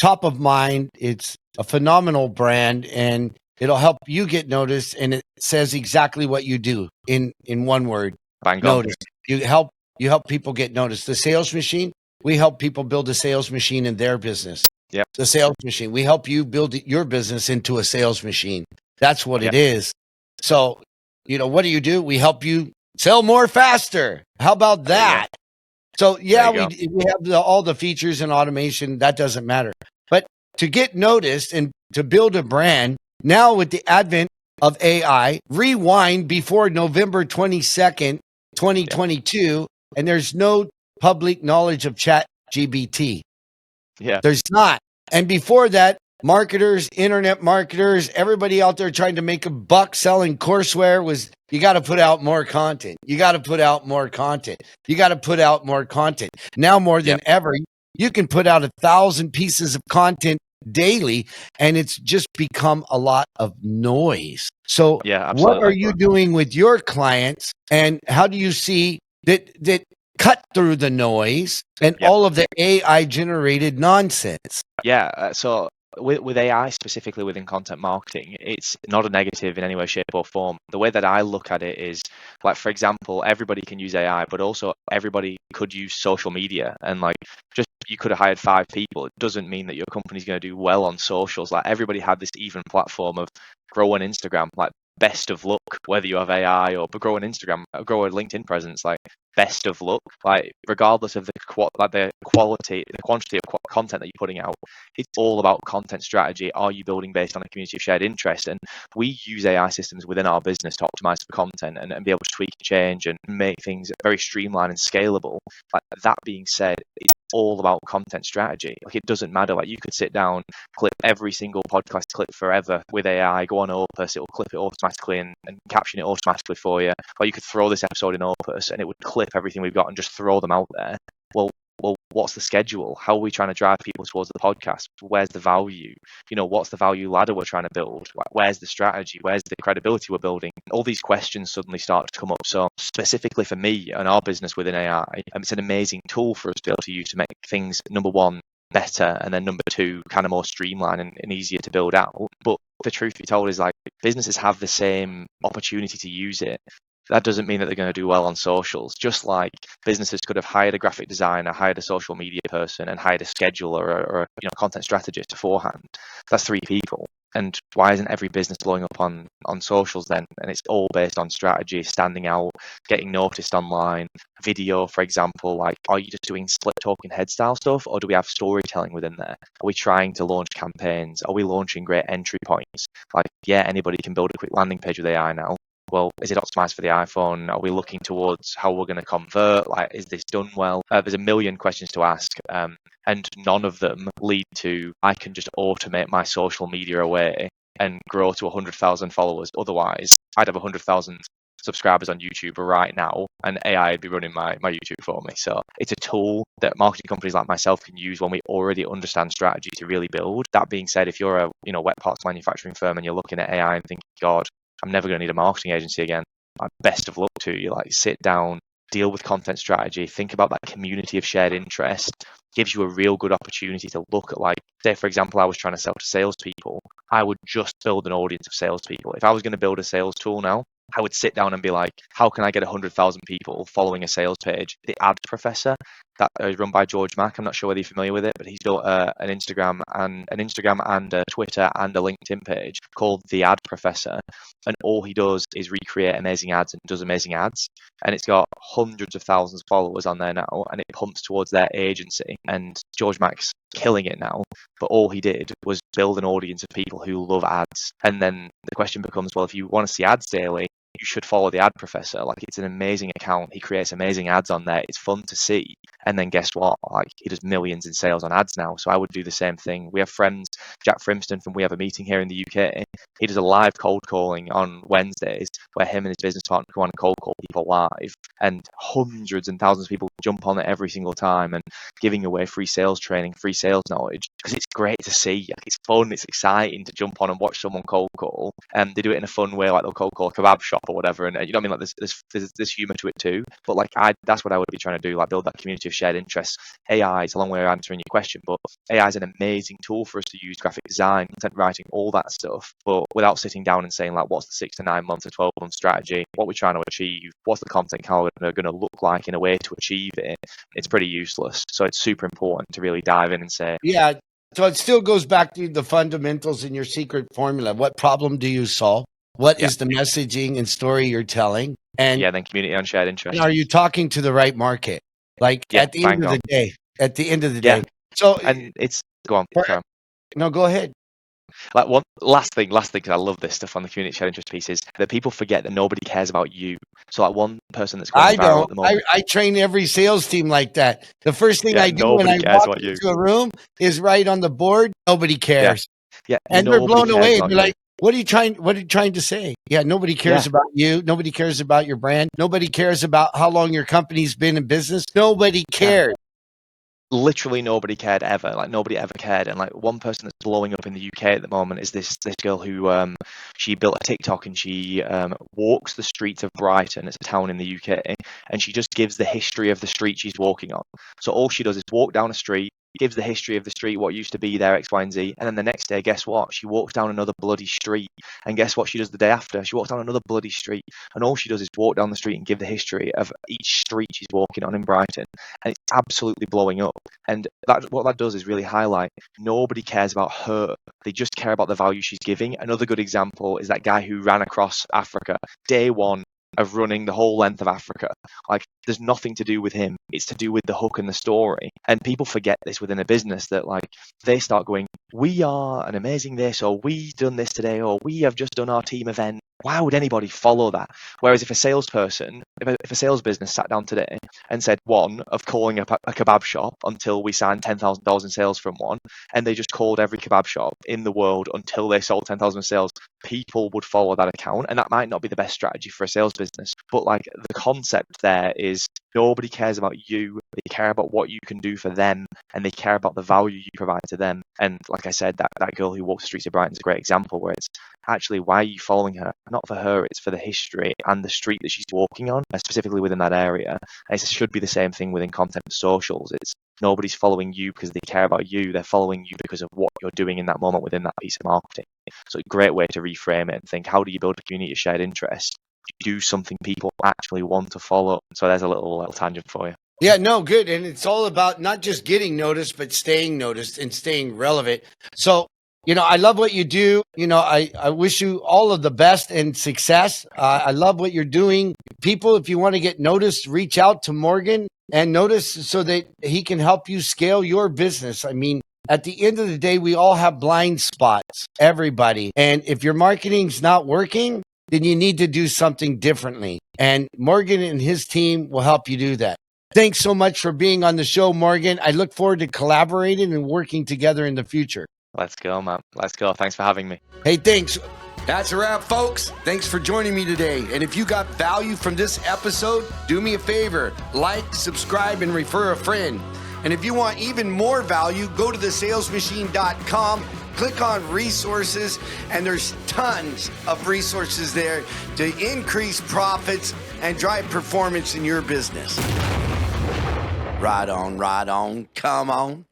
top of mind. It's a phenomenal brand, and it'll help you get noticed. And it says exactly what you do in one word. Notice. You help people get noticed. The sales machine, we help people build a sales machine in their business. Yeah, the sales machine. We help you build your business into a sales machine. That's what it is. So, what do? We help you sell more faster. How about that? So, yeah, we have all the features and automation. That doesn't matter. But to get noticed and to build a brand, now with the advent of AI, rewind before November 22nd, 2022, and there's no public knowledge of ChatGPT. Yeah. There's not. And before that, marketers, internet marketers, everybody out there trying to make a buck selling courseware was, you got to put out more content. You got to put out more content. You got to put out more content. Now more than ever, you can put out 1,000 pieces of content daily, and it's just become a lot of noise. So what are you doing with your clients, and how do you see that cut through the noise and all of the AI generated nonsense? So with AI specifically within content marketing, it's not a negative in any way, shape or form. The way that I look at it is, like, for example, everybody can use AI, but also everybody could use social media. And like, just, you could have hired 5 people. It doesn't mean that your company's going to do well on socials. Like, everybody had this even platform of grow on Instagram. Like, best of luck, whether you have AI or grow an Instagram, grow a LinkedIn presence, like best of luck, like regardless of the quantity of content that you're putting out. It's all about content strategy. Are you building based on a community of shared interest? And we use AI systems within our business to optimize for content and be able to tweak and change and make things very streamlined and scalable. Like, that being said, it's all about content strategy. Like, it doesn't matter. Like, you could sit down, clip every single podcast clip forever with AI, go on Opus, it'll clip it automatically and caption it automatically for you. Or you could throw this episode in Opus and it would clip everything we've got and just throw them out there. Well, what's the schedule? How are we trying to drive people towards the podcast? Where's the value? What's the value ladder we're trying to build? Where's the strategy? Where's the credibility we're building? All these questions suddenly start to come up. So specifically for me and our business within AI, it's an amazing tool for us to be able to use to make things, number one, better, and then number two, kind of more streamlined and easier to build out. But the truth be told is, like, businesses have the same opportunity to use it. That doesn't mean that they're going to do well on socials. Just like businesses could have hired a graphic designer, hired a social media person, and hired a scheduler or a content strategist beforehand. That's 3 people. And why isn't every business blowing up on socials then? And it's all based on strategy, standing out, getting noticed online. Video, for example, like, are you just doing split talking head style stuff, or do we have storytelling within there? Are we trying to launch campaigns? Are we launching great entry points? Like, yeah, anybody can build a quick landing page with AI now. Well, is it optimized for the iPhone? Are we looking towards how we're going to convert? Like, is this done well? There's a million questions to ask, and none of them lead to, I can just automate my social media away and grow to 100,000 followers. Otherwise, I'd have 100,000 subscribers on YouTube right now, and AI would be running my YouTube for me. So it's a tool that marketing companies like myself can use when we already understand strategy to really build. That being said, if you're a wet parts manufacturing firm and you're looking at AI and thinking, God, I'm never going to need a marketing agency again, best of luck to you. Like, sit down, deal with content strategy, think about that community of shared interest. Gives you a real good opportunity to look at, like, say, for example, I was trying to sell to salespeople. I would just build an audience of salespeople. If I was going to build a sales tool now, I would sit down and be like, how can I get 100,000 people following a sales page? The Ad Professor, that is run by George Mack. I'm not sure whether you're familiar with it, but he's built an Instagram and a Twitter and a LinkedIn page called The Ad Professor. And all he does is recreate amazing ads and does amazing ads. And it's got hundreds of thousands of followers on there now, and it pumps towards their agency. And George Mack's killing it now. But all he did was build an audience of people who love ads. And then the question becomes, well, if you want to see ads daily, you should follow the Ad Professor. Like, it's an amazing account. He creates amazing ads on there. It's fun to see. And then guess what? Like, he does millions in sales on ads now. So I would do the same thing. We have friends, Jack Frimston from We Have a Meeting here in the UK. He does a live cold calling on Wednesdays where him and his business partner go on and cold call people live. And hundreds and thousands of people jump on it every single time and giving away free sales training, free sales knowledge, because it's great to see. It's fun. It's exciting to jump on and watch someone cold call. And they do it in a fun way, like they'll cold call a kebab shop or whatever. And you know what I mean? Like, there's humor to it too. But like, that's what I would be trying to do, like, build that community of shared interests. AI is a long way of answering your question, but AI is an amazing tool for us to use, graphic design, content writing, all that stuff. But without sitting down and saying, like, what's the 6 to 9 months or 12-month strategy? What we're trying to achieve? What's the content calendar going to look like in a way to achieve it? It's pretty useless. So it's super important to really dive in and say, yeah. So it still goes back to the fundamentals in your secret formula. What problem do you solve? What is the messaging and story you're telling? And then community on shared interest. And are you talking to the right market? Like, at the end of the day. So, and it's go on. No, go ahead. Like, one last thing, because I love this stuff on the community shared interest piece, is that people forget that nobody cares about you. So, like, one person that's going viral at the moment. I train every sales team like that. The first thing I do when I walk into a room is write on the board, nobody cares. Yeah. And they're blown away. They're like, what are you trying to say? Yeah, nobody cares about you. Nobody cares about your brand. Nobody cares about how long your company's been in business. Nobody cares. Literally nobody cared ever. Like, nobody ever cared. And like, one person that's blowing up in the UK at the moment is this girl who she built a TikTok, and she walks the streets of Brighton. It's a town in the UK, and she just gives the history of the street she's walking on. So all she does is walk down a street, gives the history of the street, what used to be there, X, Y, and Z. And then the next day, guess what? She walks down another bloody street. And guess what she does the day after? She walks down another bloody street. And all she does is walk down the street and give the history of each street she's walking on in Brighton. And it's absolutely blowing up. And what that does is really highlight nobody cares about her. They just care about the value she's giving. Another good example is that guy who ran across Africa day one of running the whole length of Africa. Like, there's nothing to do with him. It's to do with the hook and the story. And people forget this within a business, that like they start going, we are an amazing this, or we done this today, or we have just done our team event. Why would anybody follow that? Whereas if a salesperson, if a sales business sat down today and said one of calling a kebab shop until we signed $10,000 in sales from one, and they just called every kebab shop in the world until they sold 10,000 sales, people would follow that account. And that might not be the best strategy for a sales business, but like the concept there is nobody cares about you. They care about what you can do for them, and they care about the value you provide to them. And like I said, that girl who walks the streets of Brighton is a great example, where it's actually, why are you following her? Not for her, it's for the history and the street that she's walking on, specifically within that area. And it should be the same thing within content and socials. It's nobody's following you because they care about you. They're following you because of what you're doing in that moment within that piece of marketing. So a great way to reframe it and think, how do you build a community of shared interest? You do something people actually want to follow. So there's a little tangent for you. Yeah, no, good. And it's all about not just getting noticed, but staying noticed and staying relevant. So, I love what you do. I wish you all of the best and success. I love what you're doing. People, if you want to get noticed, reach out to Morgan and notice so that he can help you scale your business. I mean, at the end of the day, we all have blind spots, everybody. And if your marketing's not working, then you need to do something differently. And Morgan and his team will help you do that. Thanks so much for being on the show, Morgan. I look forward to collaborating and working together in the future. Let's go, man. Let's go. Thanks for having me. Hey, thanks. That's a wrap, folks. Thanks for joining me today. And if you got value from this episode, do me a favor, like, subscribe, and refer a friend. And if you want even more value, go to thesalesmachine.com, click on resources, and there's tons of resources there to increase profits and drive performance in your business. Right on, come on.